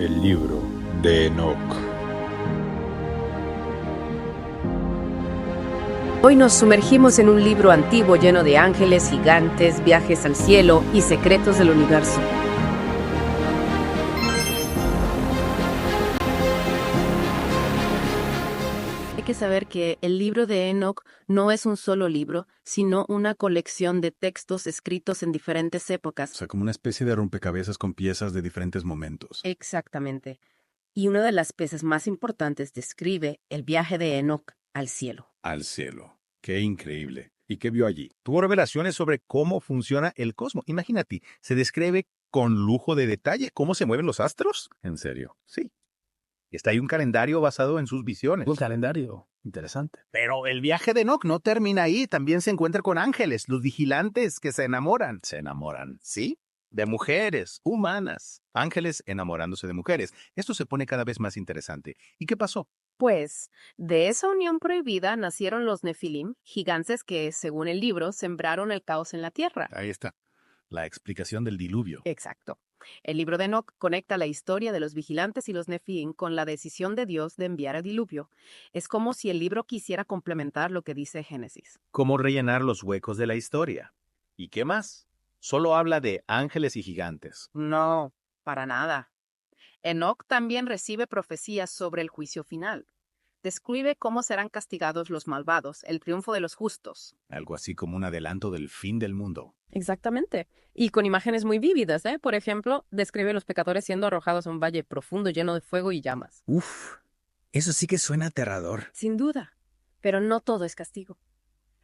El libro de Enoc. Hoy nos sumergimos en un libro antiguo lleno de ángeles, gigantes, viajes al cielo y secretos del universo. Hay que saber que el libro de Enoc no es un solo libro, sino una colección de textos escritos en diferentes O épocas. sea, como una especie de rompecabezas con piezas de diferentes momentos. Exactamente. Y una de las piezas más importantes describe el viaje de Enoc al cielo. Al cielo. ¡Qué increíble! ¿Y qué vio allí? Tuvo revelaciones sobre cómo funciona el cosmos. Imagínate, se describe con lujo de detalle cómo se mueven los astros. ¿En serio? Sí. Está ahí un calendario basado en sus visiones. Un calendario. Interesante. Pero el viaje de Enoc no termina ahí. También se encuentra con ángeles, los vigilantes que se enamoran. Se enamoran. ¿Sí? De mujeres, humanas. Ángeles enamorándose de mujeres. Esto se pone cada vez más interesante. ¿Y qué pasó? Pues, de esa unión prohibida nacieron los Nefilim, gigantes que, según el libro, sembraron el caos en la tierra. Ahí está. La explicación del diluvio. Exacto. El libro de Enoc conecta la historia de los vigilantes y los Nefilim con la decisión de Dios de enviar el diluvio. Es como si el libro quisiera complementar lo que dice Génesis. ¿Cómo rellenar los huecos de la historia? ¿Y qué más? Solo habla de ángeles y gigantes. No, para nada. Enoc también recibe profecías sobre el juicio final. Describe cómo serán castigados los malvados, el triunfo de los justos. Algo así como un adelanto del fin del mundo. Exactamente. Y con imágenes muy vívidas, ¿eh? Por ejemplo, describe a los pecadores siendo arrojados a un valle profundo lleno de fuego y llamas. Uf, eso sí que suena aterrador. Sin duda. Pero no todo es castigo.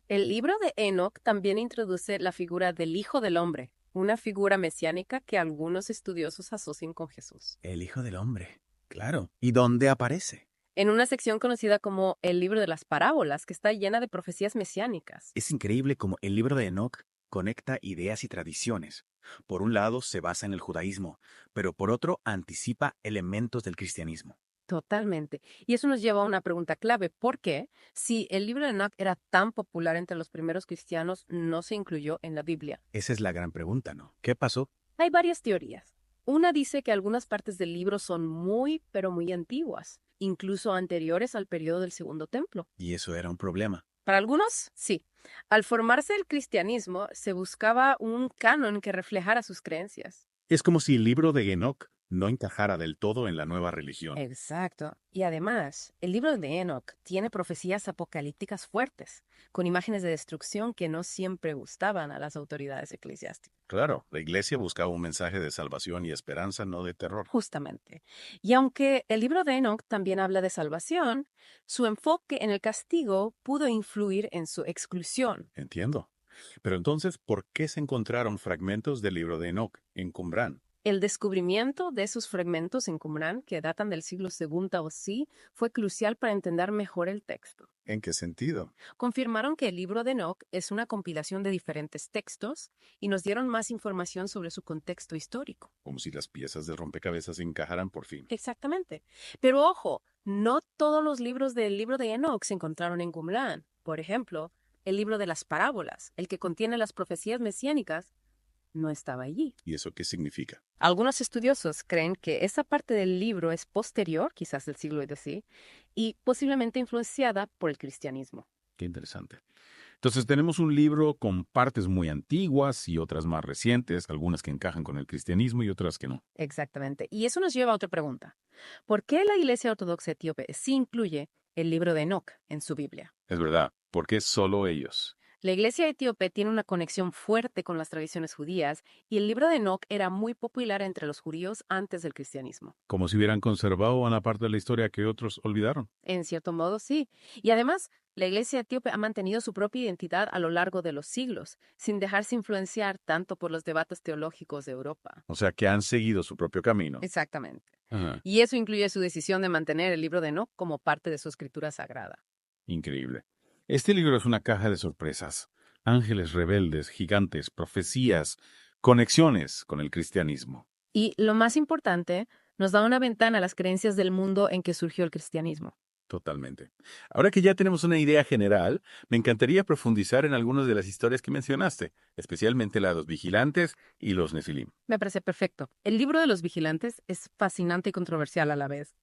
El libro de Enoc también introduce la figura del Hijo del Hombre, una figura mesiánica que algunos estudiosos asocian con Jesús. El Hijo del Hombre. Claro. ¿Y dónde aparece? En una sección conocida como el libro de las parábolas, que está llena de profecías mesiánicas. Es increíble cómo el libro de Enoc conecta ideas y tradiciones. Por un lado se basa en el judaísmo, pero por otro anticipa elementos del cristianismo. Totalmente. Y eso nos lleva a una pregunta clave. ¿Por qué, si el libro de Enoc era tan popular entre los primeros cristianos, no se incluyó en la Biblia? Esa es la gran pregunta, ¿no? ¿Qué pasó? Hay varias teorías. Una dice que algunas partes del libro son muy, pero muy antiguas, incluso anteriores al periodo del Segundo Templo. Y eso era un problema. Para algunos, sí. Al formarse el cristianismo, se buscaba un canon que reflejara sus creencias. Es como si el libro de Enoc no encajara del todo en la nueva religión. Exacto. Y además, el libro de Enoc tiene profecías apocalípticas fuertes, con imágenes de destrucción que no siempre gustaban a las autoridades eclesiásticas. Claro, la iglesia buscaba un mensaje de salvación y esperanza, no de terror. Justamente. Y aunque el libro de Enoc también habla de salvación, su enfoque en el castigo pudo influir en su exclusión. Entiendo. Pero entonces, ¿por qué se encontraron fragmentos del libro de Enoc en Qumran? El descubrimiento de esos fragmentos en Qumran, que datan del siglo II o sí, fue crucial para entender mejor el texto. ¿En qué sentido? Confirmaron que el libro de Enoc es una compilación de diferentes textos y nos dieron más información sobre su contexto histórico. Como si las piezas del rompecabezas encajaran por fin. Exactamente. Pero ojo, no todos los libros del libro de Enoc se encontraron en Qumran. Por ejemplo, el libro de las parábolas, el que contiene las profecías mesiánicas, no estaba allí. ¿Y eso qué significa? Algunos estudiosos creen que esa parte del libro es posterior, quizás del siglo XI, y posiblemente influenciada por el cristianismo. Qué interesante. Entonces tenemos un libro con partes muy antiguas y otras más recientes, algunas que encajan con el cristianismo y otras que no. Exactamente. Y eso nos lleva a otra pregunta. ¿Por qué la Iglesia Ortodoxa Etíope sí incluye el libro de Enoc en su Biblia? Es verdad, ¿por qué solo ellos? La Iglesia etíope tiene una conexión fuerte con las tradiciones judías y el libro de Enoc era muy popular entre los judíos antes del cristianismo. Como si hubieran conservado una parte de la historia que otros olvidaron. En cierto modo, sí. Y además, la Iglesia etíope ha mantenido su propia identidad a lo largo de los siglos, sin dejarse influenciar tanto por los debates teológicos de Europa. O sea, que han seguido su propio camino. Exactamente. Ajá, Y eso incluye su decisión de mantener el libro de Enoc como parte de su escritura sagrada. increíble. Este libro es una caja de sorpresas. Ángeles rebeldes, gigantes, profecías, conexiones con el cristianismo. Y lo más importante, nos da una ventana a las creencias del mundo en que surgió el cristianismo. Totalmente. Ahora que ya tenemos una idea general, me encantaría profundizar en algunas de las historias que mencionaste, especialmente la de los vigilantes y los nefilim. Me parece perfecto. El libro de los vigilantes es fascinante y controversial a la vez.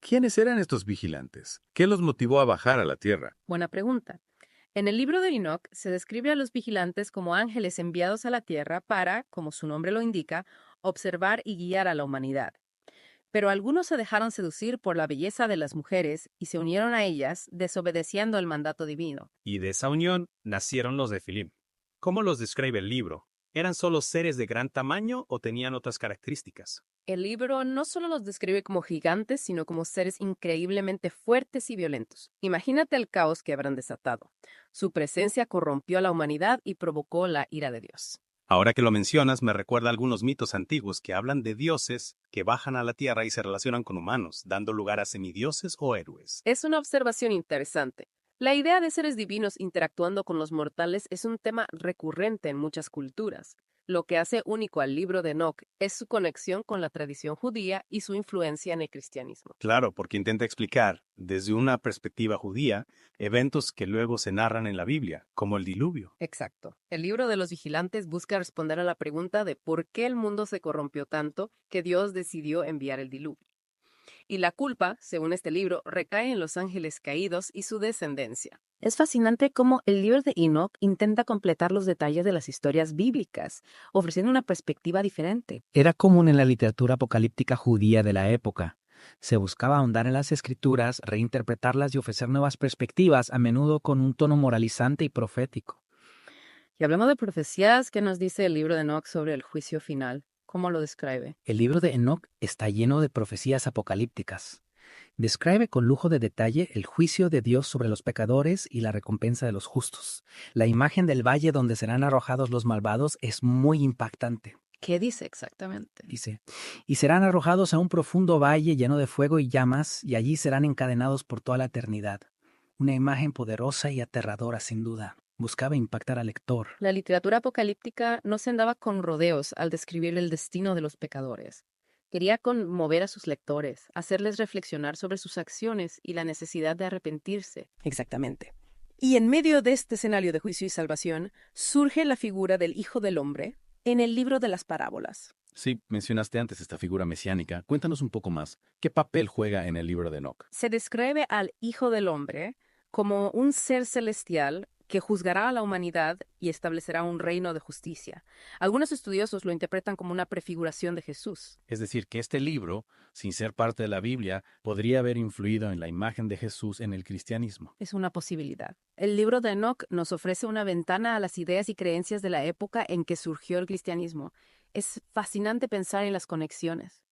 ¿Quiénes eran estos vigilantes? ¿Qué los motivó a bajar a la tierra? Buena pregunta. En el libro de Enoc se describe a los vigilantes como ángeles enviados a la tierra para, como su nombre lo indica, observar y guiar a la humanidad. Pero algunos se dejaron seducir por la belleza de las mujeres y se unieron a ellas, desobedeciendo el mandato divino. Y de esa unión nacieron los Nefilim. ¿Cómo los describe el libro? ¿Eran solo seres de gran tamaño o tenían otras características? El libro no solo los describe como gigantes, sino como seres increíblemente fuertes y violentos. Imagínate el caos que habrán desatado. Su presencia corrompió a la humanidad y provocó la ira de Dios. Ahora que lo mencionas, me recuerda algunos mitos antiguos que hablan de dioses que bajan a la tierra y se relacionan con humanos, dando lugar a semidioses o héroes. Es una observación interesante. La idea de seres divinos interactuando con los mortales es un tema recurrente en muchas culturas. Lo que hace único al libro de Enoc es su conexión con la tradición judía y su influencia en el cristianismo. Claro, porque intenta explicar, desde una perspectiva judía, eventos que luego se narran en la Biblia, como el diluvio. Exacto. El libro de los vigilantes busca responder a la pregunta de por qué el mundo se corrompió tanto que Dios decidió enviar el diluvio. Y la culpa, según este libro, recae en los ángeles caídos y su descendencia. Es fascinante cómo el libro de Enoc intenta completar los detalles de las historias bíblicas, ofreciendo una perspectiva diferente. Era común en la literatura apocalíptica judía de la época. Se buscaba ahondar en las escrituras, reinterpretarlas y ofrecer nuevas perspectivas, a menudo con un tono moralizante y profético. Y hablamos de profecías, ¿qué nos dice el libro de Enoc sobre el juicio final? ¿Cómo lo describe? El libro de Enoc está lleno de profecías apocalípticas. Describe con lujo de detalle el juicio de Dios sobre los pecadores y la recompensa de los justos. La imagen del valle donde serán arrojados los malvados es muy impactante. ¿Qué dice exactamente? Dice, y serán arrojados a un profundo valle lleno de fuego y llamas, y allí serán encadenados por toda la eternidad. Una imagen poderosa y aterradora, sin duda. Buscaba impactar al lector. La literatura apocalíptica no se andaba con rodeos al describir el destino de los pecadores. Quería conmover a sus lectores, hacerles reflexionar sobre sus acciones y la necesidad de arrepentirse. Exactamente. Y en medio de este escenario de juicio y salvación, surge la figura del Hijo del Hombre en el libro de las parábolas. Sí, mencionaste antes esta figura mesiánica. Cuéntanos un poco más. ¿Qué papel juega en el libro de Enoc? Se describe al Hijo del Hombre como un ser celestial que juzgará a la humanidad y establecerá un reino de justicia. Algunos estudiosos lo interpretan como una prefiguración de Jesús. Es decir, que este libro, sin ser parte de la Biblia, podría haber influido en la imagen de Jesús en el cristianismo. Es una posibilidad. El libro de Enoc nos ofrece una ventana a las ideas y creencias de la época en que surgió el cristianismo. Es fascinante pensar en las conexiones.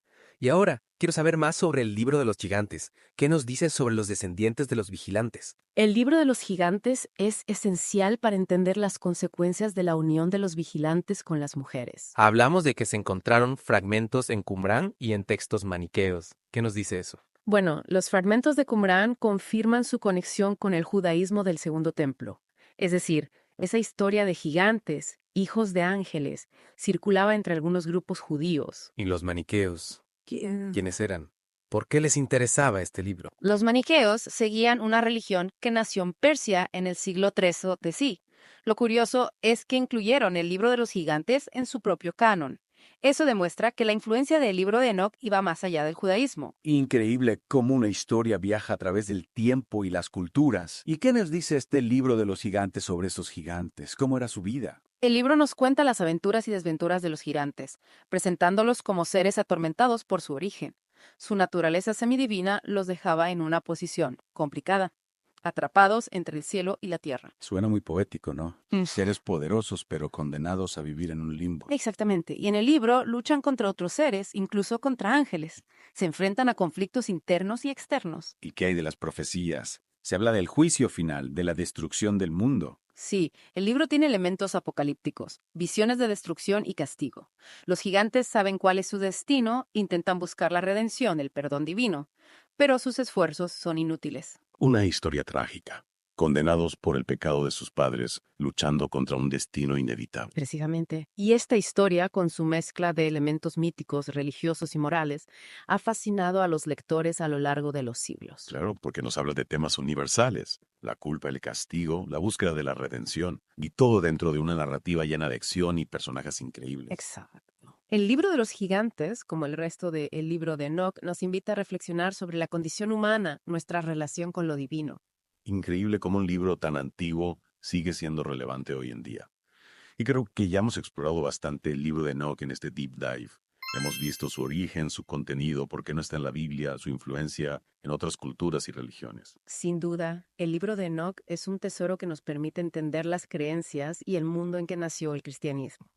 Y ahora, quiero saber más sobre el libro de los gigantes. ¿Qué nos dice sobre los descendientes de los vigilantes? El libro de los gigantes es esencial para entender las consecuencias de la unión de los vigilantes con las mujeres. Hablamos de que se encontraron fragmentos en Qumrán y en textos maniqueos. ¿Qué nos dice eso? Bueno, los fragmentos de Qumrán confirman su conexión con el judaísmo del Segundo Templo. Es decir, esa historia de gigantes, hijos de ángeles, circulaba entre algunos grupos judíos. ¿Y los maniqueos? ¿Quiénes eran? ¿Por qué les interesaba este libro? Los maniqueos seguían una religión que nació en Persia en el siglo III d.C. Lo curioso es que incluyeron el libro de los gigantes en su propio canon. Eso demuestra que la influencia del libro de Enoc iba más allá del judaísmo. Increíble cómo una historia viaja a través del tiempo y las culturas. ¿Y qué nos dice este libro de los gigantes sobre esos gigantes? ¿Cómo era su vida? El libro nos cuenta las aventuras y desventuras de los gigantes, presentándolos como seres atormentados por su origen. Su naturaleza semidivina los dejaba en una posición complicada, atrapados entre el cielo y la tierra. Suena muy poético, ¿no? Seres poderosos pero condenados a vivir en un limbo. Exactamente. Y en el libro luchan contra otros seres, incluso contra ángeles. Se enfrentan a conflictos internos y externos. ¿Y qué hay de las profecías? Se habla del juicio final, de la destrucción del mundo. Sí, el libro tiene elementos apocalípticos, visiones de destrucción y castigo. Los gigantes saben cuál es su destino, intentan buscar la redención, el perdón divino, pero sus esfuerzos son inútiles. Una historia trágica, condenados por el pecado de sus padres, luchando contra un destino inevitable. Precisamente. Y esta historia, con su mezcla de elementos míticos, religiosos y morales, ha fascinado a los lectores a lo largo de los siglos. Claro, porque nos habla de temas universales, la culpa, el castigo, la búsqueda de la redención, y todo dentro de una narrativa llena de acción y personajes increíbles. Exacto. El libro de los gigantes, como el resto del libro de Enoch, nos invita a reflexionar sobre la condición humana, nuestra relación con lo divino. Increíble cómo un libro tan antiguo sigue siendo relevante hoy en día. Y creo que ya hemos explorado bastante el libro de Enoch en este deep dive. Hemos visto su origen, su contenido, por qué no está en la Biblia, su influencia en otras culturas y religiones. Sin duda, el libro de Enoch es un tesoro que nos permite entender las creencias y el mundo en que nació el cristianismo.